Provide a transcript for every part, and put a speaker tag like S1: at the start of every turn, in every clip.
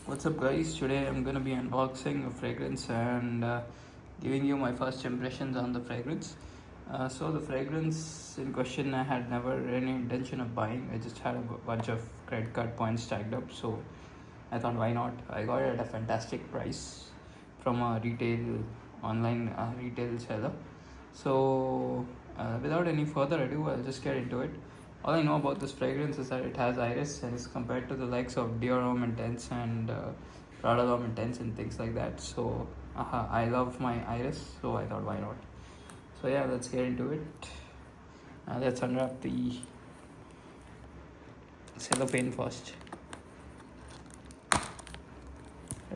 S1: What's up, guys? Today I'm gonna be unboxing a fragrance and giving you my first impressions on the fragrance. So the fragrance in question, I had never any intention of buying. I just had a bunch of credit card points stacked up, so I thought, why not? I got it at a fantastic price from a online retail seller. So without any further ado, I'll just get into it. All I know about this fragrance is that it has iris and is compared to the likes of Dior Homme Intense and Prada Homme Intense and things like that. So I love my iris, so I thought, why not? So yeah, let's get into it. Let's unwrap the cellophane first.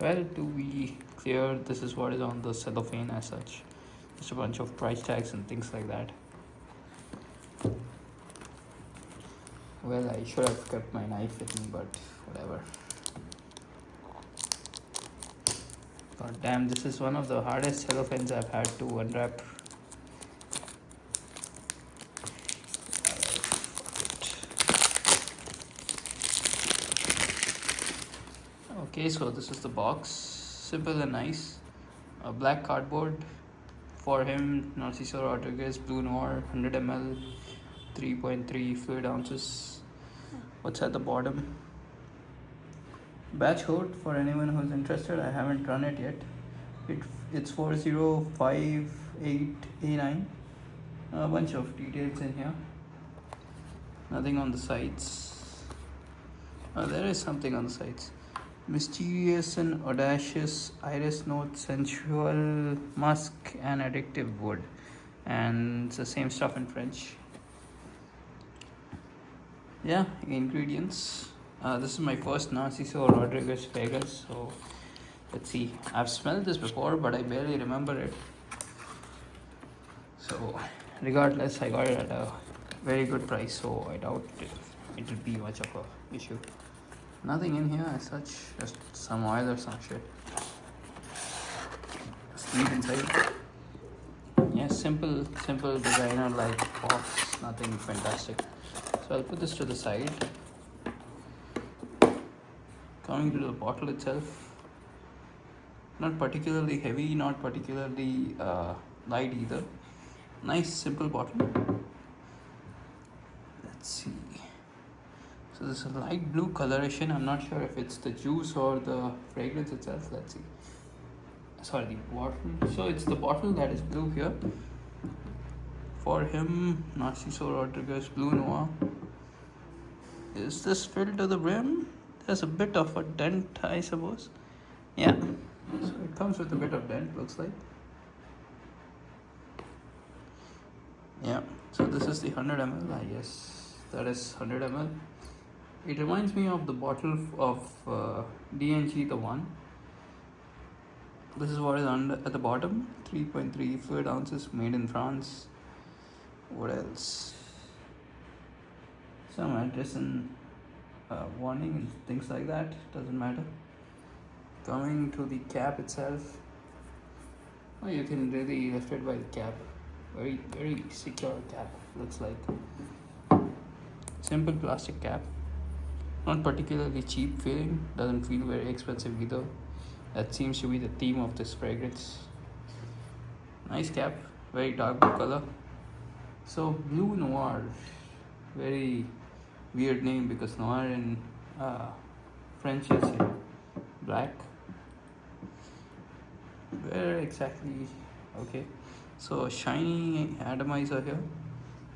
S1: Well, to be clear, this is what is on the cellophane as such. Just a bunch of price tags and things like that. Well, I should have kept my knife with me, but whatever. God damn, this is one of the hardest cellophanes I've had to unwrap. Okay, so this is the box. Simple and nice. A black cardboard. For him, Narciso Rodriguez Bleu Noir 100 ml, 3.3 fluid ounces. What's at the bottom? Batch code for anyone who's interested. I haven't run it yet. It's 4058A9. A bunch of details in here. Nothing on the sides. There is something on the sides. Mysterious and audacious iris note, sensual musk and addictive wood. And it's the same stuff in French. Yeah, ingredients. This is my first Narciso Rodriguez fragrance, so let's see. I've smelled this before, but I barely remember it. So, regardless, I got it at a very good price, so I doubt it will be much of a issue. Nothing in here as such, just some oil or some shit. Sleeve inside. Yeah, simple designer like box, nothing fantastic. So I'll put this to the side. Coming to the bottle itself, not particularly heavy, not particularly light either. Nice simple bottle. Let's see. So this is a light blue coloration. I'm not sure if it's the juice or the fragrance itself. Let's see. Sorry, the bottle. So it's the bottle that is blue here. For him, Narciso Rodriguez Bleu Noir. Is this filled to the brim? There's a bit of a dent, I suppose. Yeah. So it comes with a bit of dent, looks like. Yeah. So this is the 100 ml. I guess that is 100 ml. It reminds me of the bottle of D&G, the one. This is what is at the bottom. 3.3 fluid ounces, made in France. What else? Some address and warning and things like that. Doesn't matter. Coming to the cap itself. Oh, you can really lift it by the cap. Very, very secure cap, looks like. Simple plastic cap. Not particularly cheap feeling, doesn't feel very expensive either. That seems to be the theme of this fragrance. Nice cap, very dark blue color. So Bleu Noir, very weird name because noir in French is black. Where exactly? Okay, so shiny atomizer here.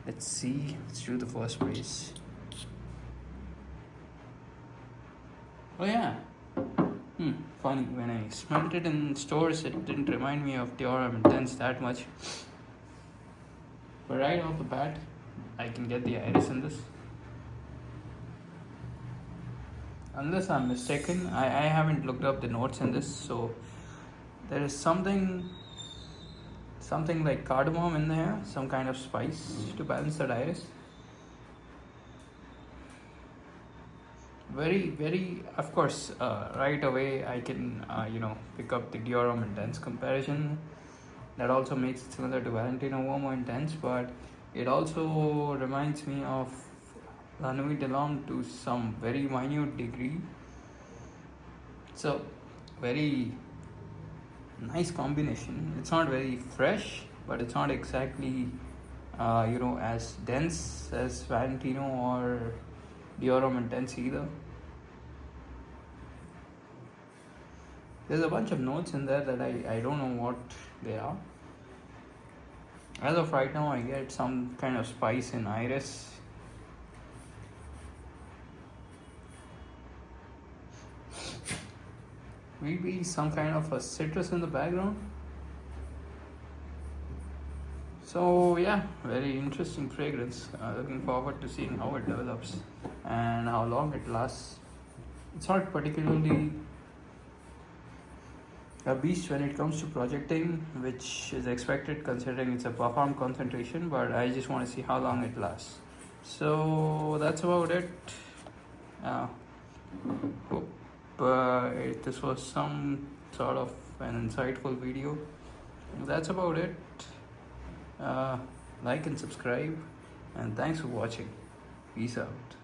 S1: Let's see, let's do the first sprays. Oh yeah. Funny, when I smelled it in stores, it didn't remind me of Dior Homme Intense that much. But right off the bat, I can get the iris in this. Unless I'm mistaken, I haven't looked up the notes in this, so there is something like cardamom in there, some kind of spice to balance that iris. Very, very, of course, right away I can, pick up the Dior Homme Intense comparison. That also makes it similar to Valentino Uomo Intense, but it also reminds me of La Nuit de l'Homme to some very minute degree. So very nice combination. It's not very fresh, but it's not exactly as dense as Valentino or Dior Intense either. There's a bunch of notes in there that I don't know what they are. As of right now, I get some kind of spice in iris. Maybe some kind of a citrus in the background. So yeah, very interesting fragrance. Looking forward to seeing how it develops and how long it lasts. It's not particularly a beast when it comes to projecting, which is expected considering it's a parfum concentration, but I just want to see how long it lasts. So that's about it. Hope this was some sort of an insightful video. That's about it. Like and subscribe, and thanks for watching. Peace out.